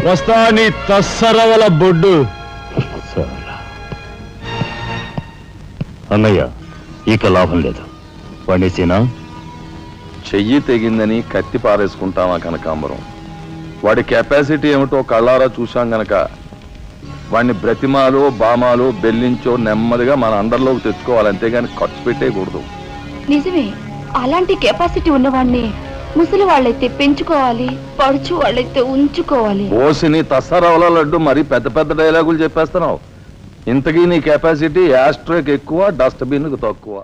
వస్తా నీ తస్సరవల బొడ్డు. అన్నయ్య ఇక లాభం లేదు. పండేసినా చెయ్యి తెగిందని కత్తి పారేసుకుంటామా కనకాంబరం? వాడి కెపాసిటీ ఏమిటో కళ్ళారా చూశాం గనక వాడిని బ్రతిమాలో బామాలో బెల్లించో నెమ్మదిగా మన అండర్లోకి తెచ్చుకోవాలి, అంతేగాని ఖర్చు పెట్టేయకూడదు. నిజమే, అలాంటి కెపాసిటీ ఉన్నవాడిని ముసలి వాళ్ళైతే పెంచుకోవాలి, పడుచు వాళ్ళైతే ఉంచుకోవాలి. ఓసిని తస్సరవల లడ్డు మరి పెద్ద పెద్ద డైలాగులు చెప్పేస్తున్నావు. ఇంతకీ నీ కెపాసిటీ యాస్ట్రోకి ఎక్కువ, డస్ట్బిన్కి తక్కువ.